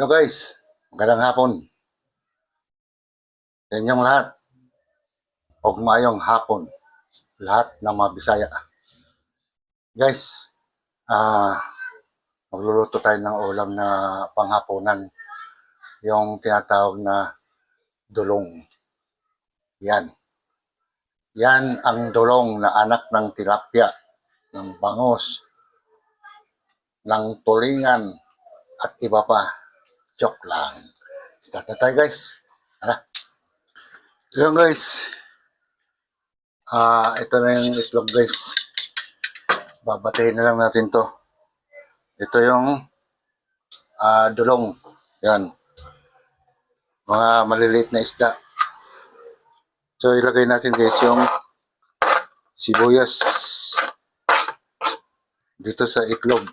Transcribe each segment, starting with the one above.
Hello guys, magandang hapon sa inyong lahat. Ugmayong hapon, lahat ng mga Bisaya. Guys, ah magluluto tayo ng ulam na panghapunan, yung tinatawag na dulong. Yan. Yan ang dulong na anak ng tilapia, ng bangus, ng tulingan, at iba pa. Joke lang. Start na tayo guys. Tara. Yun guys, ito na yung itlog guys. Babatayin na lang natin to. Ito yung dulong. Yan. Mga maliliit na isda. So ilagay natin guys yung sibuyas dito sa itlog.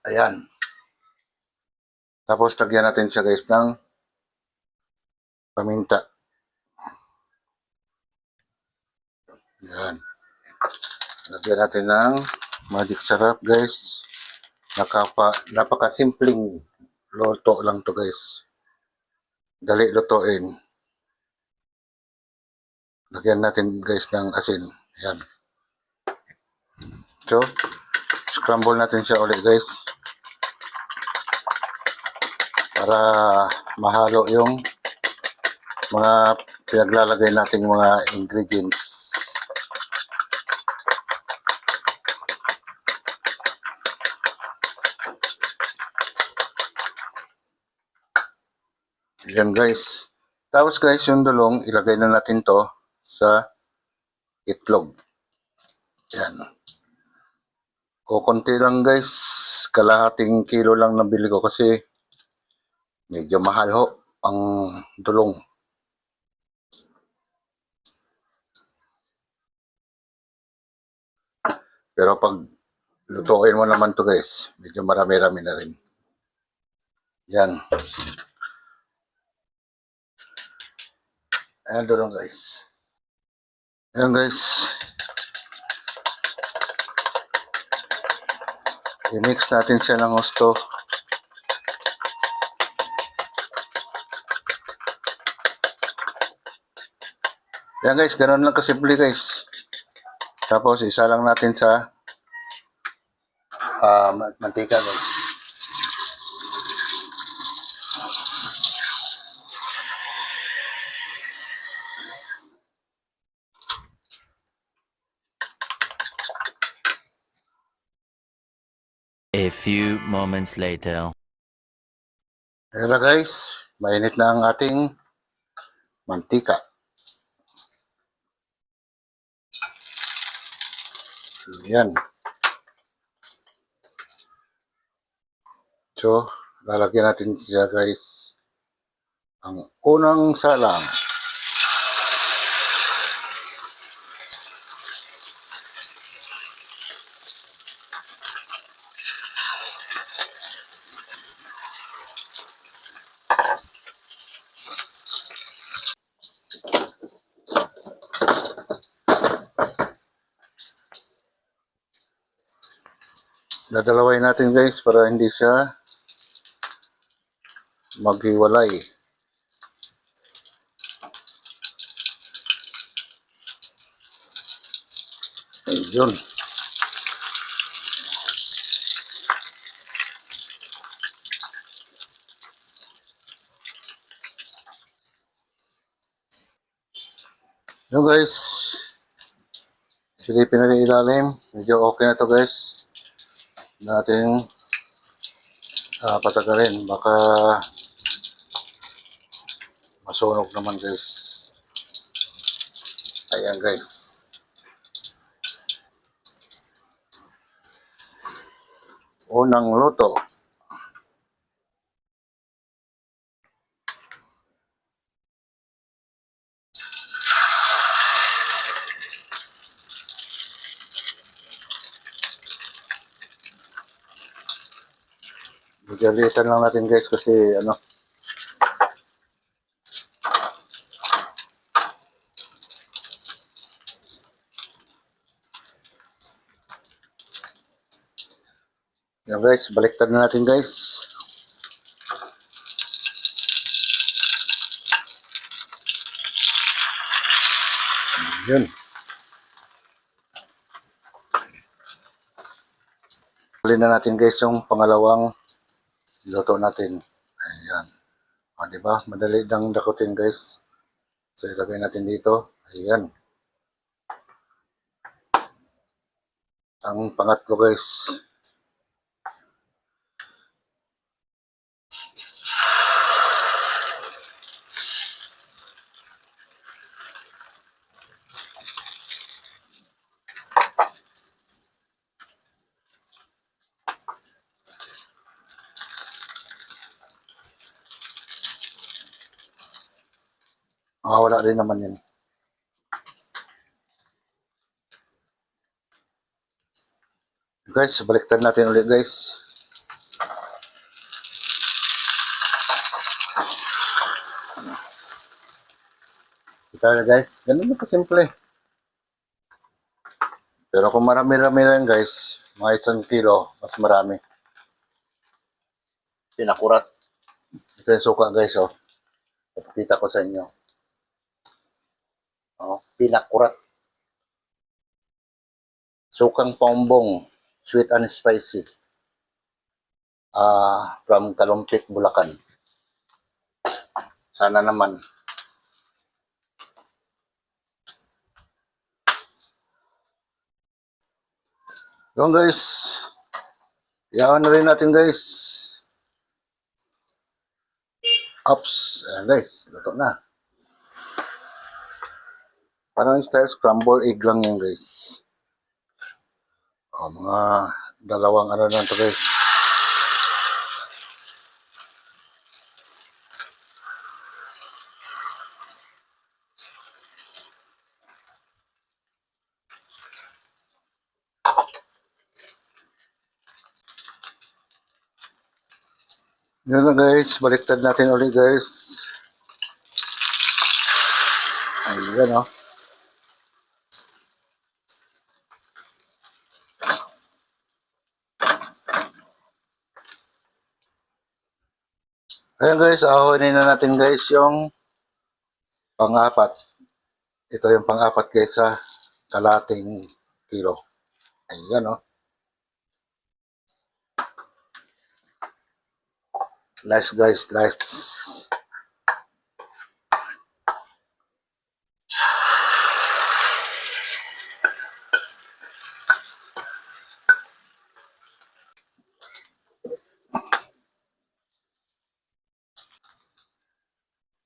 Ayan. Tapos lagyan natin siya guys ng paminta. Ayan. Lagyan natin ng magic sarap guys. Napaka-simpleng luto lang to guys. Dali lutuin. Lagyan natin guys ng asin. Ayan. So, scramble natin siya ulit guys. Para mahalo yung mga pinaglalagay nating mga ingredients. Yan guys. Tapos guys, yung dulong, ilagay na natin to sa itlog. Yan. Kukunti lang guys. Kalahating kilo lang nabili ko kasi medyo mahal ho ang dulong. Pero pag lutuin mo naman to guys, medyo marami-rami na rin. Yan. Ayan dulong guys. Ayan guys. I-mix natin siya ng gusto. Yan guys, ganoon lang kasimple guys. Tapos isa lang natin sa mantika guys. A few moments later. Ayan na guys, mainit na ang ating mantika. Yan. So, lalagyan natin siya guys. Ang unang salang. Dadalawin natin guys para hindi siya maghiwalay. Ayun. Yun guys. Silipin natin ilalim. Medyo okay na to guys. Natin patagalin. Baka masunog naman guys. Ayan guys. Unang luto. Galitan lang natin guys kasi yan guys, baliktad na natin guys. Yun. Huli na natin guys yung pangalawang luto natin. Ayan. O, diba? Madali lang dakutin guys. So, ilagay natin dito. Ayan. Ang pangatlo guys. Wala rin naman yun. Guys, baliktad natin ulit guys. Kita na guys, ganun na kasimple. Pero kung marami-rami lang guys, mga 1 kilo, mas marami. Pinakurat. Ito yung suka guys, oh. Ipakita ko sa inyo. Oh, pinakurat. Sukang paumbong, sweet and spicy. From Kalumpit, Bulacan. Sana naman. Yung guys, iyawan na rin natin guys. Ups, ayan guys, luto na. Parang style scramble egg lang yan guys. O, mga dalawang ano lang to guys. Yun na guys, baliktad natin ulit guys. Ayan o. Ayan guys, ahonin na natin guys yung pang-apat. Ito yung pang-apat guys sa kalating kilo. Ayan o. Nice guys, nice.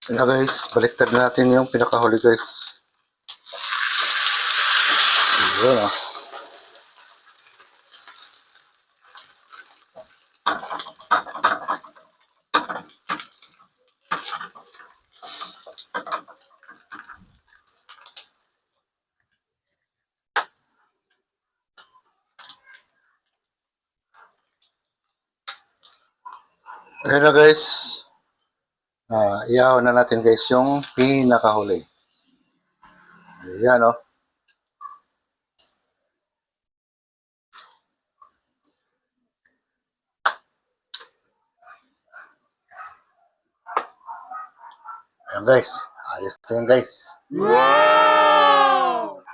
Ayan guys, baliktad na natin yung pinakahuli guys. Ayan o. Ayan na guys. Iyaw na natin guys yung pinakahuli. Ayan o. Ayan guys. Ayos na yan guys. Wow!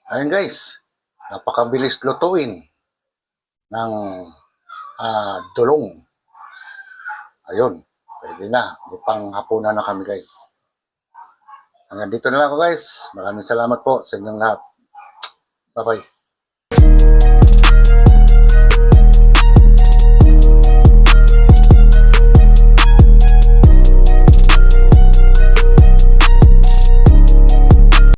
Ayan guys. Napakabilis lutuin ng dulong. Ayun. Pwede na. May panghapunan na kami guys. Hanggang dito na lang ako guys. Maraming salamat po sa inyong lahat. Bye-bye.